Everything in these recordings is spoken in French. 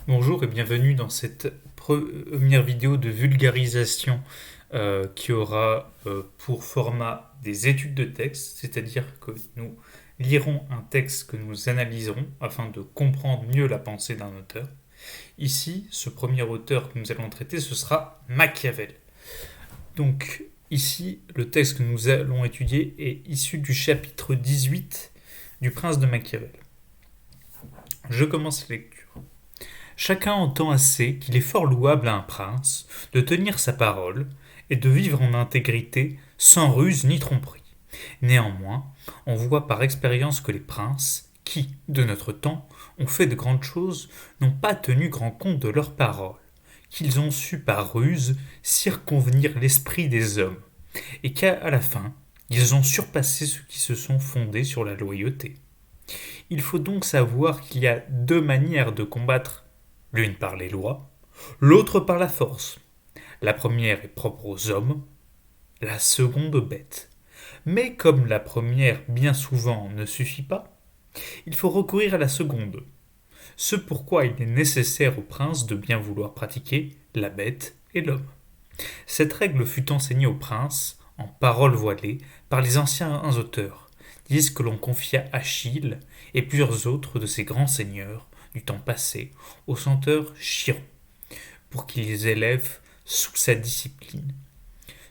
Bonjour et bienvenue dans cette première vidéo de vulgarisation qui aura pour format des études de texte, c'est-à-dire que nous lirons un texte que nous analyserons afin de comprendre mieux la pensée d'un auteur. Ici, ce premier auteur que nous allons traiter, ce sera Machiavel. Donc ici, le texte que nous allons étudier est issu du chapitre 18 du Prince de Machiavel. Je commence la lecture. Chacun entend assez qu'il est fort louable à un prince de tenir sa parole et de vivre en intégrité sans ruse ni tromperie. Néanmoins, on voit par expérience que les princes, qui, de notre temps, ont fait de grandes choses, n'ont pas tenu grand compte de leurs paroles, qu'ils ont su par ruse circonvenir l'esprit des hommes, et qu'à la fin, ils ont surpassé ceux qui se sont fondés sur la loyauté. Il faut donc savoir qu'il y a deux manières de combattre, l'une par les lois, l'autre par la force. La première est propre aux hommes, la seconde aux bêtes. Mais comme la première bien souvent ne suffit pas, il faut recourir à la seconde. Ce pourquoi il est nécessaire au prince de bien vouloir pratiquer la bête et l'homme. Cette règle fut enseignée au prince, en paroles voilées, par les anciens auteurs, disent que l'on confia Achille et plusieurs autres de ces grands seigneurs du temps passé au centaure Chiron, pour qu'ils les élèvent sous sa discipline,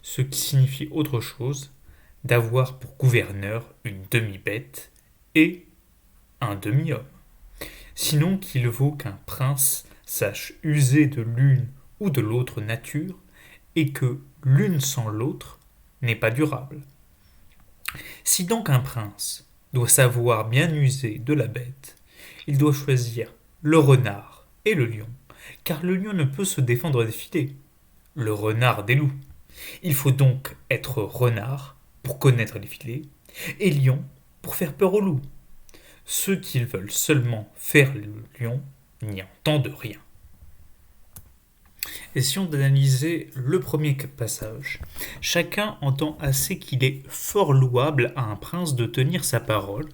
ce qui signifie autre chose d'avoir pour gouverneur une demi-bête et un demi-homme. Sinon qu'il vaut qu'un prince sache user de l'une ou de l'autre nature, et que l'une sans l'autre n'est pas durable. Si donc un prince doit savoir bien user de la bête, il doit choisir le renard et le lion, car le lion ne peut se défendre des filets, le renard des loups. Il faut donc être renard pour connaître les filets, et lion pour faire peur aux loups. Ceux qui veulent seulement faire le lion n'y entendent rien. Essayons d'analyser le premier passage. Chacun entend assez qu'il est fort louable à un prince de tenir sa parole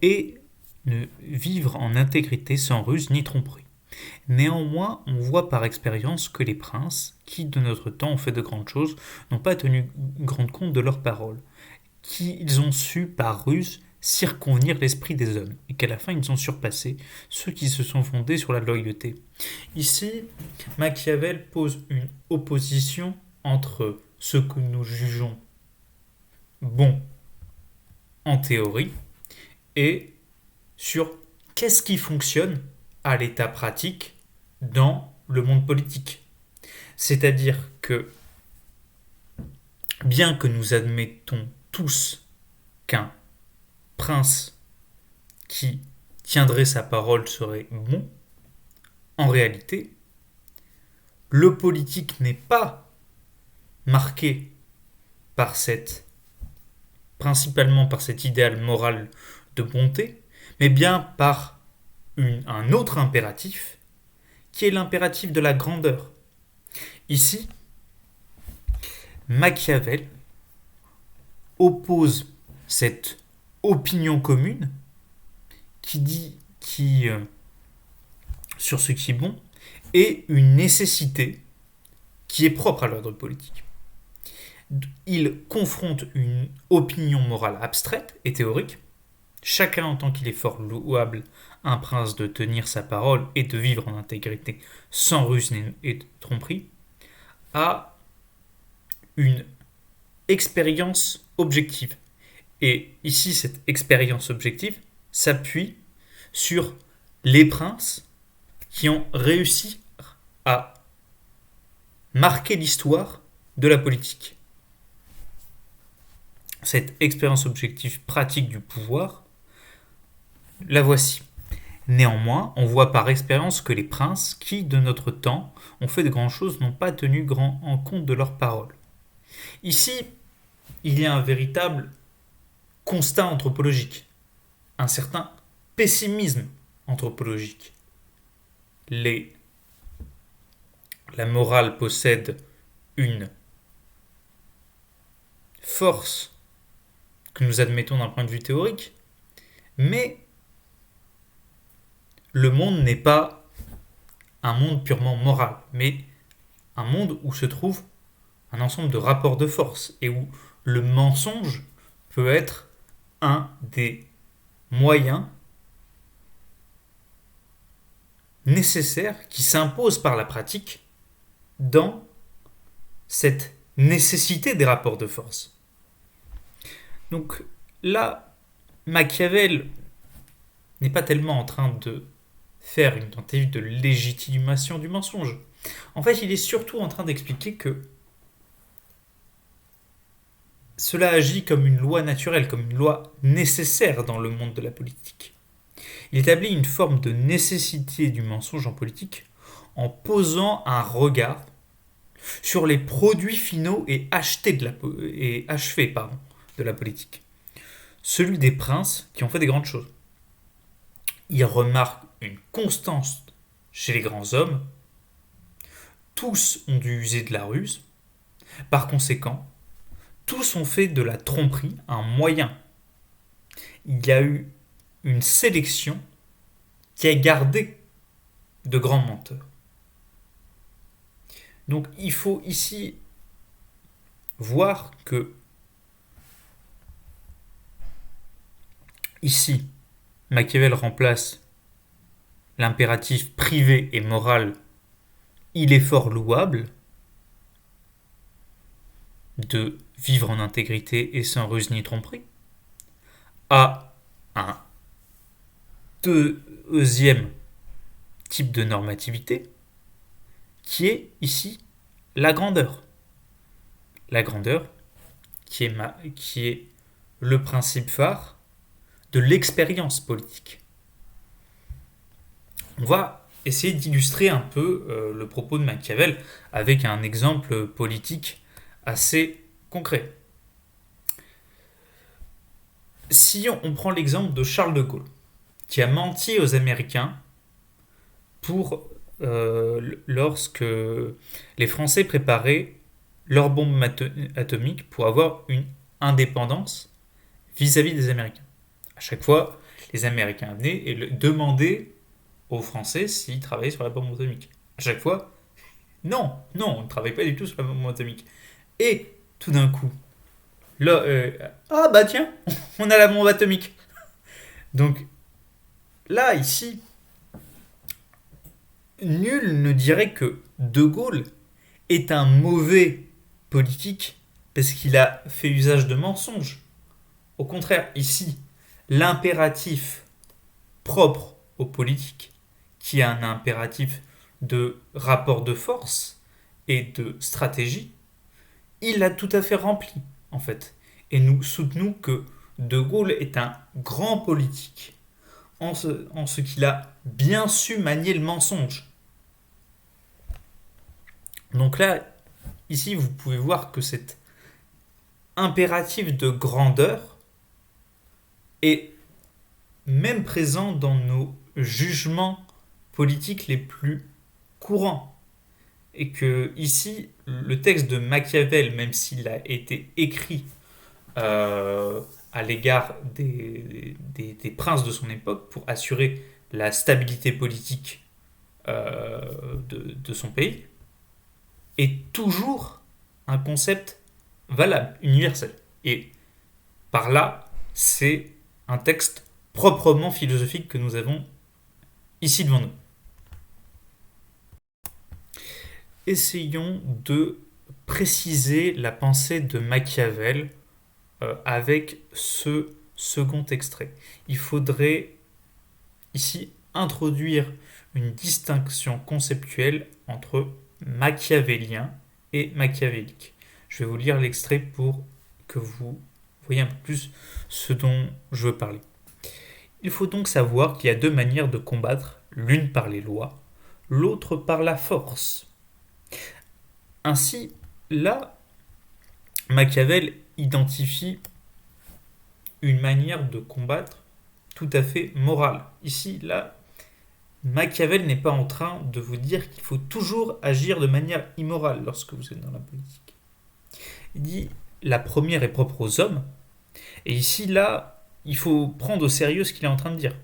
et de vivre en intégrité sans ruse ni tromperie. Néanmoins, on voit par expérience que les princes, qui de notre temps ont fait de grandes choses, n'ont pas tenu grand compte de leurs paroles, qu'ils ont su par ruse circonvenir l'esprit des hommes, et qu'à la fin ils ont surpassé ceux qui se sont fondés sur la loyauté. Ici, Machiavel pose une opposition entre ce que nous jugeons bon en théorie et sur qu'est-ce qui fonctionne à l'état pratique dans le monde politique. C'est-à-dire que, bien que nous admettons tous qu'un prince qui tiendrait sa parole serait bon, en réalité, le politique n'est pas marqué par principalement par cet idéal moral de bonté, mais bien par un autre impératif, qui est l'impératif de la grandeur. Ici, Machiavel oppose cette opinion commune sur ce qui est bon et une nécessité qui est propre à l'ordre politique. Il confronte une opinion morale abstraite et théorique. Chacun entend qu'il est fort louable un prince de tenir sa parole et de vivre en intégrité sans ruse et tromperie, à une expérience objective. Et ici, cette expérience objective s'appuie sur les princes qui ont réussi à marquer l'histoire de la politique. Cette expérience objective pratique du pouvoir, la voici. Néanmoins, on voit par expérience que les princes, qui de notre temps ont fait de grandes choses, n'ont pas tenu grand en compte de leurs paroles. Ici, il y a un véritable constat anthropologique, un certain pessimisme anthropologique. La morale possède une force que nous admettons d'un point de vue théorique, mais le monde n'est pas un monde purement moral, mais un monde où se trouve un ensemble de rapports de force et où le mensonge peut être un des moyens nécessaires qui s'imposent par la pratique dans cette nécessité des rapports de force. Donc là, Machiavel n'est pas tellement en train de faire une tentative de légitimation du mensonge. En fait, il est surtout en train d'expliquer que cela agit comme une loi naturelle, comme une loi nécessaire dans le monde de la politique. Il établit une forme de nécessité du mensonge en politique en posant un regard sur les produits finaux et achevés de la politique. Celui des princes qui ont fait des grandes choses. Il remarque une constance chez les grands hommes. Tous ont dû user de la ruse. Par conséquent, tous ont fait de la tromperie un moyen. Il y a eu une sélection qui a gardé de grands menteurs. Donc il faut ici voir que ici, Machiavel remplace l'impératif privé et moral, il est fort louable, de vivre en intégrité et sans ruse ni tromperie, à un deuxième type de normativité, qui est ici la grandeur. La grandeur qui est le principe phare de l'expérience politique. On va essayer d'illustrer un peu le propos de Machiavel avec un exemple politique assez concret. Si on prend l'exemple de Charles de Gaulle, qui a menti aux Américains lorsque les Français préparaient leur bombe atomique pour avoir une indépendance vis-à-vis des Américains. À chaque fois, les Américains venaient et demandaient aux Français s'ils travaillaient sur la bombe atomique. À chaque fois, non, on ne travaille pas du tout sur la bombe atomique. Et tout d'un coup, là, ah bah tiens, on a la bombe atomique. Donc là, ici, nul ne dirait que De Gaulle est un mauvais politique parce qu'il a fait usage de mensonges. Au contraire, ici, l'impératif propre aux politiques, qui est un impératif de rapport de force et de stratégie, il l'a tout à fait rempli, en fait. Et nous soutenons que De Gaulle est un grand politique en ce qu'il a bien su manier le mensonge. Donc là, ici, vous pouvez voir que cet impératif de grandeur est même présent dans nos jugements politiques les plus courants. Et que ici, le texte de Machiavel, même s'il a été écrit à l'égard des princes de son époque pour assurer la stabilité politique de son pays, est toujours un concept valable, universel. Et par là, c'est un texte proprement philosophique que nous avons ici devant nous. Essayons de préciser la pensée de Machiavel avec ce second extrait. Il faudrait ici introduire une distinction conceptuelle entre machiavélien et machiavélique. Je vais vous lire l'extrait pour que vous voyez un peu plus ce dont je veux parler. Il faut donc savoir qu'il y a deux manières de combattre, l'une par les lois, l'autre par la force. Ainsi, là, Machiavel identifie une manière de combattre tout à fait morale. Ici, là, Machiavel n'est pas en train de vous dire qu'il faut toujours agir de manière immorale lorsque vous êtes dans la politique. Il dit la première est propre aux hommes, et ici, là, il faut prendre au sérieux ce qu'il est en train de dire.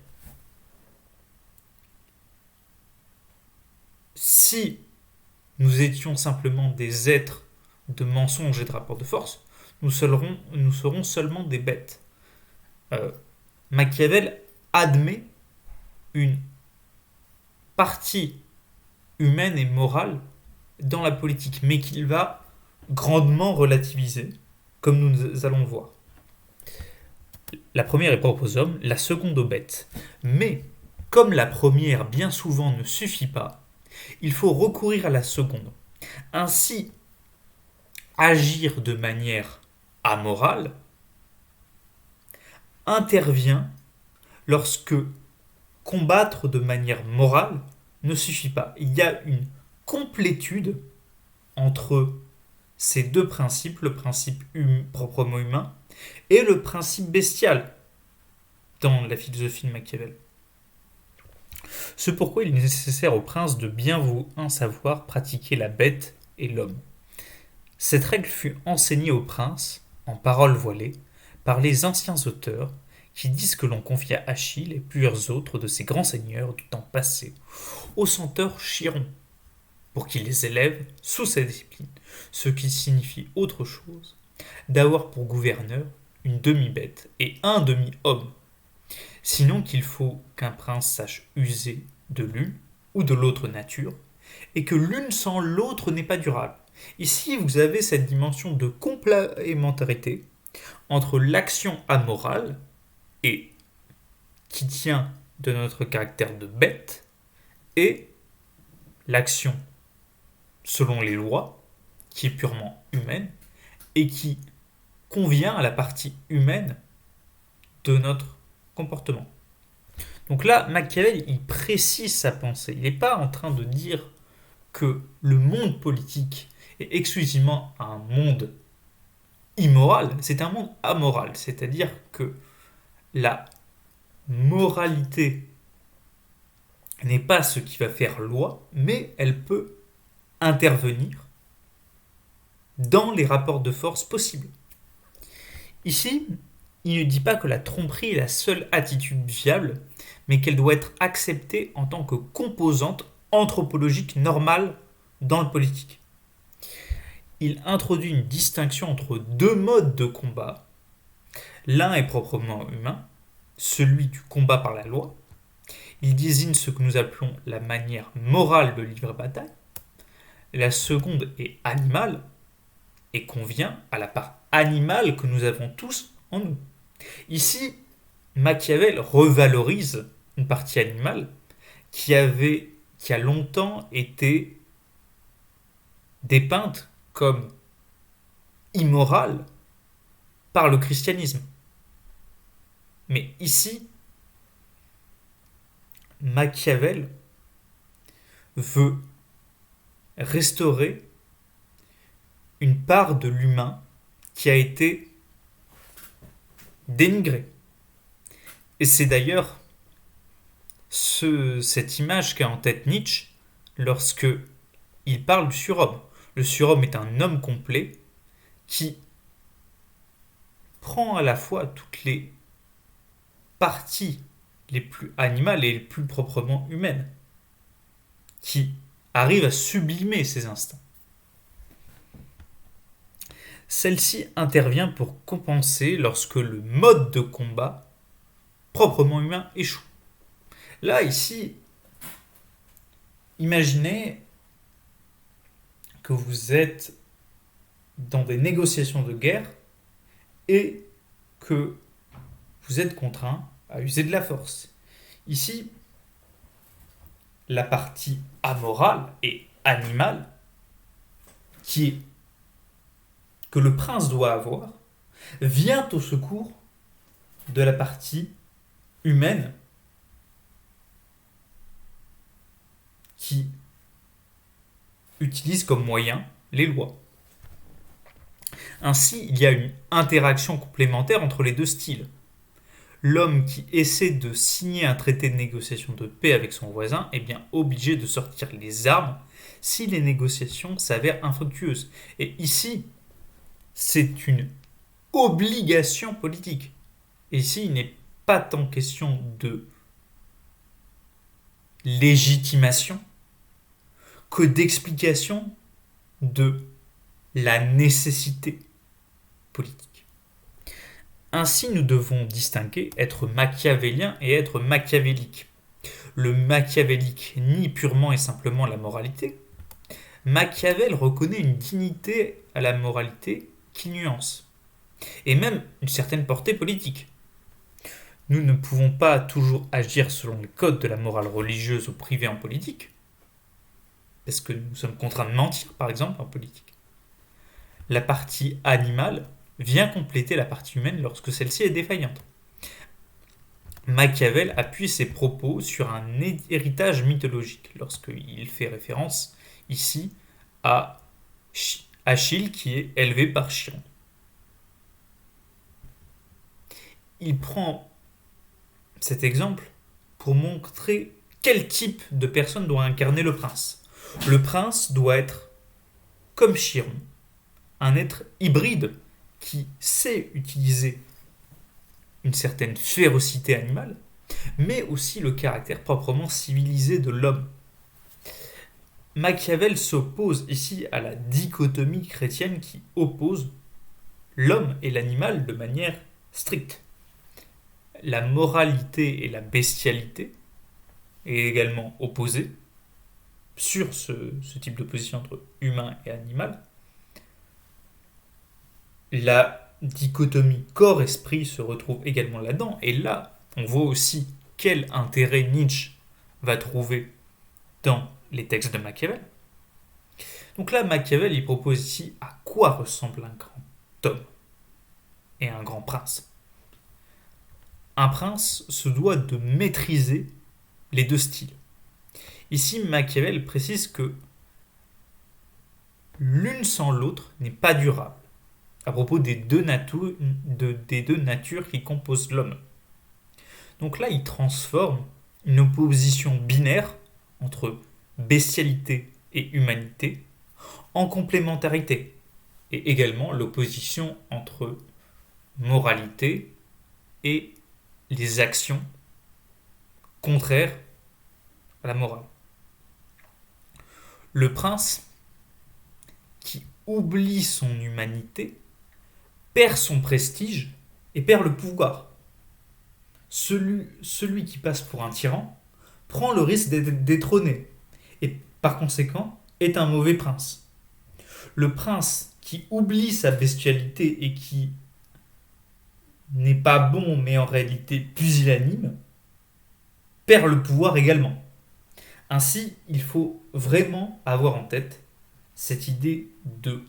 Si nous étions simplement des êtres de mensonges et de rapports de force, nous serons seulement des bêtes. Machiavel admet une partie humaine et morale dans la politique, mais qu'il va grandement relativiser, comme nous allons voir. La première est propre aux hommes, la seconde aux bêtes. Mais, comme la première bien souvent ne suffit pas, il faut recourir à la seconde. Ainsi, agir de manière amorale intervient lorsque combattre de manière morale ne suffit pas. Il y a une complétude entre ces deux principes, le principe proprement humain et le principe bestial dans la philosophie de Machiavel. C'est pourquoi il est nécessaire au prince de bien savoir pratiquer la bête et l'homme. Cette règle fut enseignée au prince, en paroles voilées, par les anciens auteurs qui disent que l'on confia Achille et plusieurs autres de ces grands seigneurs du temps passé au centaure Chiron, pour qu'il les élève sous sa discipline, ce qui signifie autre chose d'avoir pour gouverneur une demi-bête et un demi-homme, sinon qu'il faut qu'un prince sache user de l'une ou de l'autre nature, et que l'une sans l'autre n'est pas durable. Ici, vous avez cette dimension de complémentarité entre l'action amorale, et qui tient de notre caractère de bête, et l'action selon les lois, qui est purement humaine, et qui convient à la partie humaine de notre comportement. Donc là, Machiavel, il précise sa pensée. Il n'est pas en train de dire que le monde politique est exclusivement un monde immoral, c'est un monde amoral, c'est-à-dire que la moralité n'est pas ce qui va faire loi, mais elle peut intervenir dans les rapports de force possibles. Ici, il ne dit pas que la tromperie est la seule attitude viable, mais qu'elle doit être acceptée en tant que composante anthropologique normale dans le politique. Il introduit une distinction entre deux modes de combat. L'un est proprement humain, celui du combat par la loi. Il désigne ce que nous appelons la manière morale de livrer bataille. La seconde est animale et convient à la part animale que nous avons tous en nous. Ici, Machiavel revalorise une partie animale qui a longtemps été dépeinte comme immorale par le christianisme. Mais ici, Machiavel veut restaurer une part de l'humain qui a été dénigrée. Et c'est d'ailleurs cette image qu'a en tête Nietzsche lorsque il parle du surhomme. Le surhomme est un homme complet qui prend à la fois toutes les parties les plus animales et les plus proprement humaines, qui arrive à sublimer ses instincts. Celle-ci intervient pour compenser lorsque le mode de combat proprement humain échoue. Là, ici, imaginez que vous êtes dans des négociations de guerre et que vous êtes contraint à user de la force. Ici, la partie amorale et animale que le prince doit avoir vient au secours de la partie humaine qui utilise comme moyen les lois. Ainsi, il y a une interaction complémentaire entre les deux styles. L'homme qui essaie de signer un traité de négociation de paix avec son voisin est bien obligé de sortir les armes si les négociations s'avèrent infructueuses. Et ici, c'est une obligation politique. Et ici, il n'est pas tant question de légitimation que d'explication de la nécessité politique. Ainsi, nous devons distinguer être machiavélien et être machiavélique. Le machiavélique nie purement et simplement la moralité. Machiavel reconnaît une dignité à la moralité qui nuance, et même une certaine portée politique. Nous ne pouvons pas toujours agir selon les codes de la morale religieuse ou privée en politique, parce que nous sommes contraints de mentir, par exemple, en politique. La partie animale vient compléter la partie humaine lorsque celle-ci est défaillante. Machiavel appuie ses propos sur un héritage mythologique, lorsqu'il fait référence ici à Achille qui est élevé par Chiron. Il prend cet exemple pour montrer quel type de personne doit incarner le prince. Le prince doit être, comme Chiron, un être hybride qui sait utiliser une certaine férocité animale, mais aussi le caractère proprement civilisé de l'homme. Machiavel s'oppose ici à la dichotomie chrétienne qui oppose l'homme et l'animal de manière stricte. La moralité et la bestialité est également opposée sur ce type d'opposition entre humain et animal. La dichotomie corps-esprit se retrouve également là-dedans, et là, on voit aussi quel intérêt Nietzsche va trouver dans les textes de Machiavel. Donc là, Machiavel, il propose ici à quoi ressemble un grand homme et un grand prince. Un prince se doit de maîtriser les deux styles. Ici, Machiavel précise que l'une sans l'autre n'est pas durable, à propos des deux natures qui composent l'homme. Donc là, il transforme une opposition binaire entre bestialité et humanité en complémentarité, et également l'opposition entre moralité et les actions contraires à la morale. Le prince qui oublie son humanité perd son prestige et perd le pouvoir. Celui qui passe pour un tyran prend le risque d'être détrôné et par conséquent est un mauvais prince. Le prince qui oublie sa bestialité et qui n'est pas bon mais en réalité pusillanime perd le pouvoir également. Ainsi, il faut vraiment avoir en tête cette idée de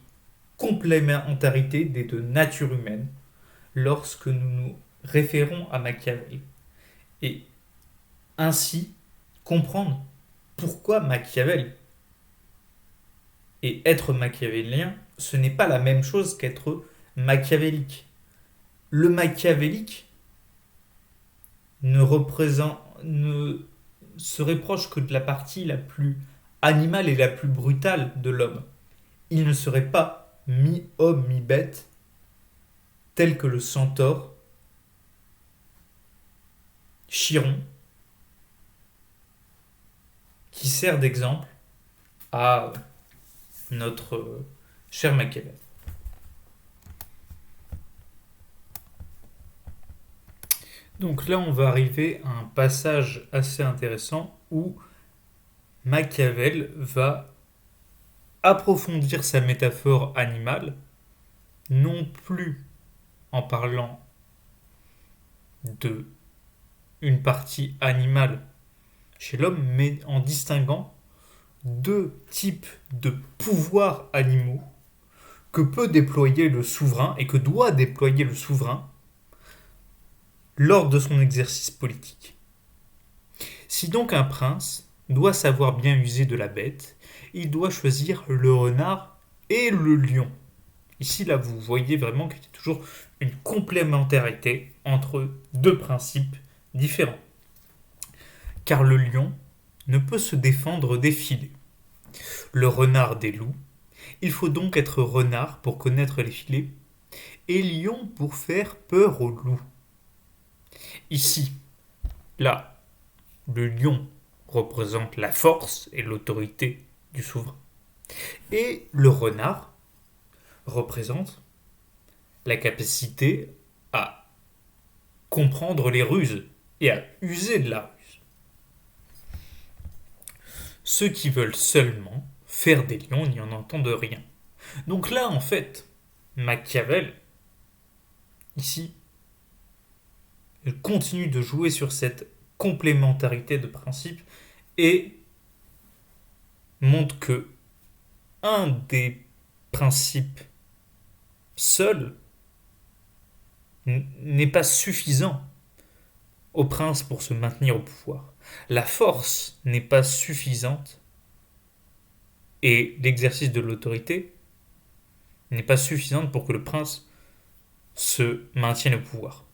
complémentarité des deux natures humaines lorsque nous nous référons à Machiavel. Et ainsi, comprendre pourquoi Machiavel. Et être machiavélien, ce n'est pas la même chose qu'être machiavélique. Le machiavélique ne serait proche que de la partie la plus animale et la plus brutale de l'homme. Il ne serait pas mi-homme, mi-bête, tel que le centaure, Chiron, qui sert d'exemple à notre cher Machiavel. Donc là, on va arriver à un passage assez intéressant où Machiavel va approfondir sa métaphore animale, non plus en parlant de une partie animale chez l'homme, mais en distinguant deux types de pouvoirs animaux que peut déployer le souverain et que doit déployer le souverain lors de son exercice politique. Si donc un prince doit savoir bien user de la bête, il doit choisir le renard et le lion. Ici, là, vous voyez vraiment qu'il y a toujours une complémentarité entre deux principes différents. Car le lion ne peut se défendre des filets. Le renard des loups. Il faut donc être renard pour connaître les filets et lion pour faire peur aux loups. Ici, là, le lion représente la force et l'autorité du souverain. Et le renard représente la capacité à comprendre les ruses et à user de la ruse. Ceux qui veulent seulement faire des lions n'y en entendent rien. Donc là, en fait, Machiavel, ici, continue de jouer sur cette complémentarité de principes et montre que un des principes seuls n'est pas suffisant au prince pour se maintenir au pouvoir. La force n'est pas suffisante et l'exercice de l'autorité n'est pas suffisante pour que le prince se maintienne au pouvoir.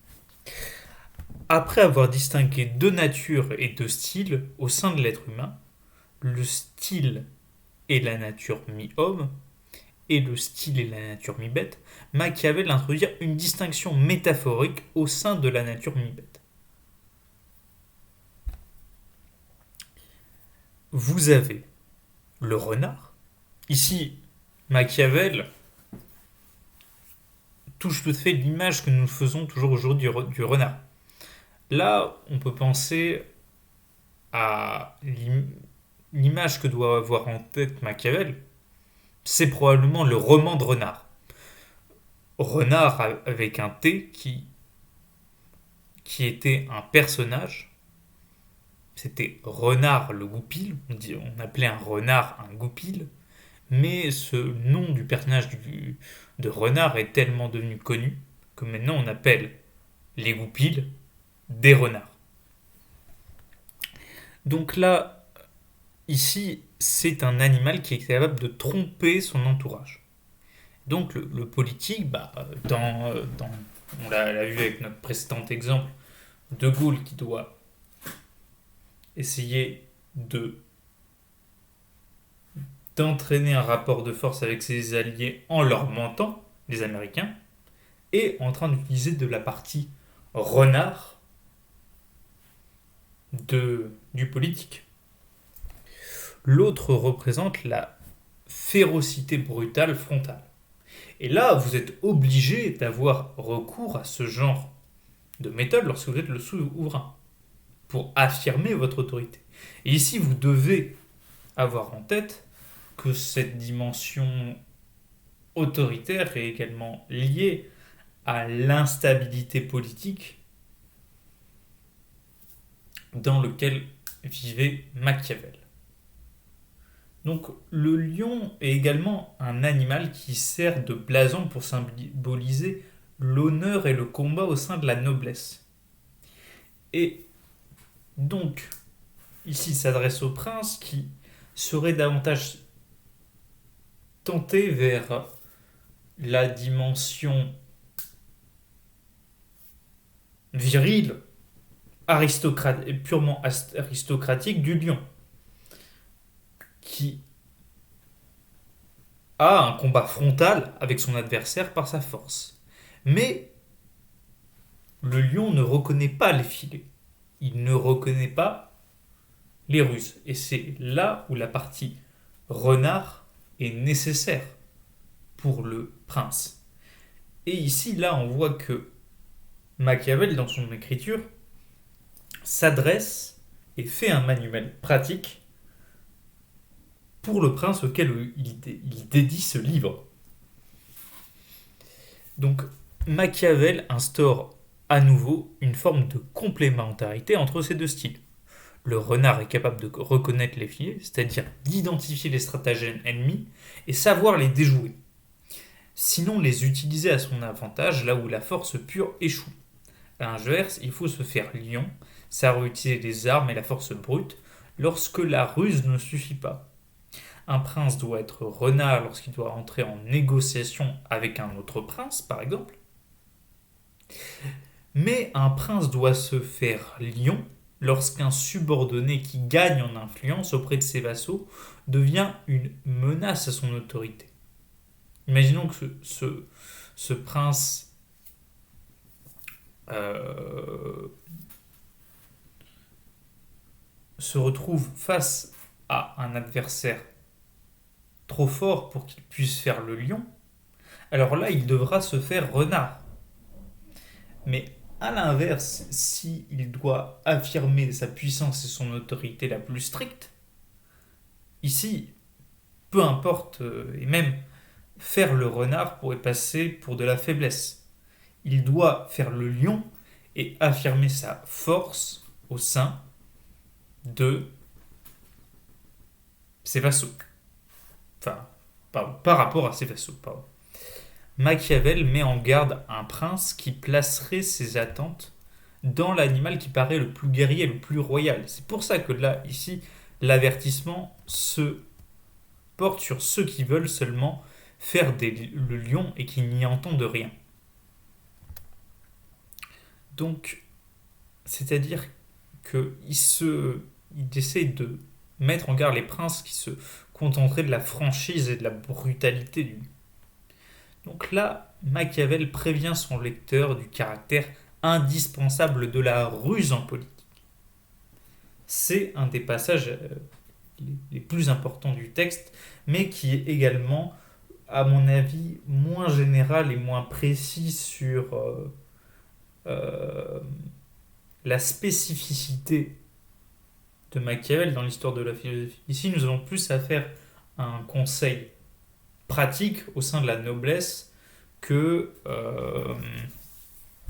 Après avoir distingué deux natures et deux styles au sein de l'être humain, le style et la nature mi-homme et le style et la nature mi-bête, Machiavel introduit une distinction métaphorique au sein de la nature mi-bête. Vous avez le renard. Ici, Machiavel touche tout à fait l'image que nous faisons toujours aujourd'hui du renard. Là, on peut penser à l'image que doit avoir en tête Machiavel. C'est probablement le roman de renard. Renard avec un T qui était un personnage. C'était Renard le Goupil. On appelait un renard un Goupil. Mais ce nom du personnage de renard est tellement devenu connu que maintenant on appelle les goupils des renards. Donc là, ici, c'est un animal qui est capable de tromper son entourage. Donc le politique, on l'a vu avec notre précédent exemple, De Gaulle qui doit essayer d'entraîner un rapport de force avec ses alliés en leur mentant, les Américains, et en train d'utiliser de la partie renard du politique. L'autre représente la férocité brutale frontale. Et là, vous êtes obligé d'avoir recours à ce genre de méthode lorsque vous êtes le souverain, pour affirmer votre autorité. Et ici, vous devez avoir en tête que cette dimension autoritaire est également liée à l'instabilité politique dans lequel vivait Machiavel. Donc le lion est également un animal qui sert de blason pour symboliser l'honneur et le combat au sein de la noblesse. Et donc, ici s'adresse au prince qui serait davantage tenté vers la dimension virile, purement aristocratique du lion, qui a un combat frontal avec son adversaire par sa force. Mais le lion ne reconnaît pas les filets. Il ne reconnaît pas les ruses. Et c'est là où la partie renard est nécessaire pour le prince. Et ici, là, on voit que Machiavel, dans son écriture, s'adresse et fait un manuel pratique pour le prince auquel il dédie ce livre. Donc, Machiavel instaure à nouveau une forme de complémentarité entre ces deux styles. Le renard est capable de reconnaître les filets, c'est-à-dire d'identifier les stratagèmes ennemis et savoir les déjouer. Sinon, les utiliser à son avantage là où la force pure échoue. À l'inverse, il faut se faire lion, savoir utiliser les armes et la force brute lorsque la ruse ne suffit pas. Un prince doit être renard lorsqu'il doit entrer en négociation avec un autre prince, par exemple. Mais un prince doit se faire lion lorsqu'un subordonné qui gagne en influence auprès de ses vassaux devient une menace à son autorité. Imaginons que ce prince se retrouve face à un adversaire trop fort pour qu'il puisse faire le lion, alors là, il devra se faire renard. Mais à l'inverse, s'il doit affirmer sa puissance et son autorité la plus stricte, ici, peu importe, et même faire le renard pourrait passer pour de la faiblesse. Il doit faire le lion et affirmer sa force au sein de ses vassaux. Enfin, pardon, par rapport à ses vassaux, pardon. Machiavel met en garde un prince qui placerait ses attentes dans l'animal qui paraît le plus guerrier, le plus royal. C'est pour ça que là, ici, l'avertissement se porte sur ceux qui veulent seulement faire le lion et qui n'y entendent rien. Donc, c'est-à-dire il essaie de mettre en garde les princes qui se contenteraient de la franchise et de la brutalité du. Donc là, Machiavel prévient son lecteur du caractère indispensable de la ruse en politique. C'est un des passages les plus importants du texte, mais qui est également, à mon avis, moins général et moins précis sur euh, la spécificité de Machiavel dans l'histoire de la philosophie. Ici, nous avons plus affaire à un conseil pratique au sein de la noblesse que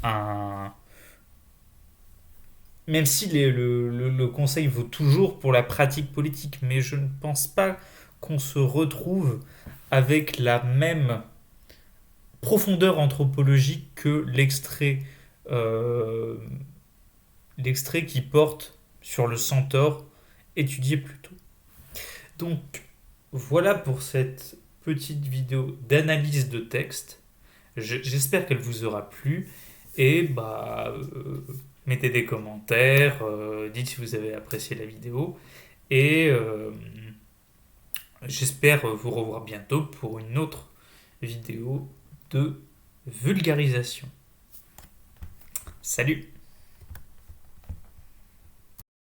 un. Même si le conseil vaut toujours pour la pratique politique, mais je ne pense pas qu'on se retrouve avec la même profondeur anthropologique que euh, l'extrait qui porte sur le centaure étudié plus tôt. Donc voilà pour cette petite vidéo d'analyse de texte. J'espère qu'elle vous aura plu et mettez des commentaires, dites si vous avez apprécié la vidéo et j'espère vous revoir bientôt pour une autre vidéo de vulgarisation. Salut!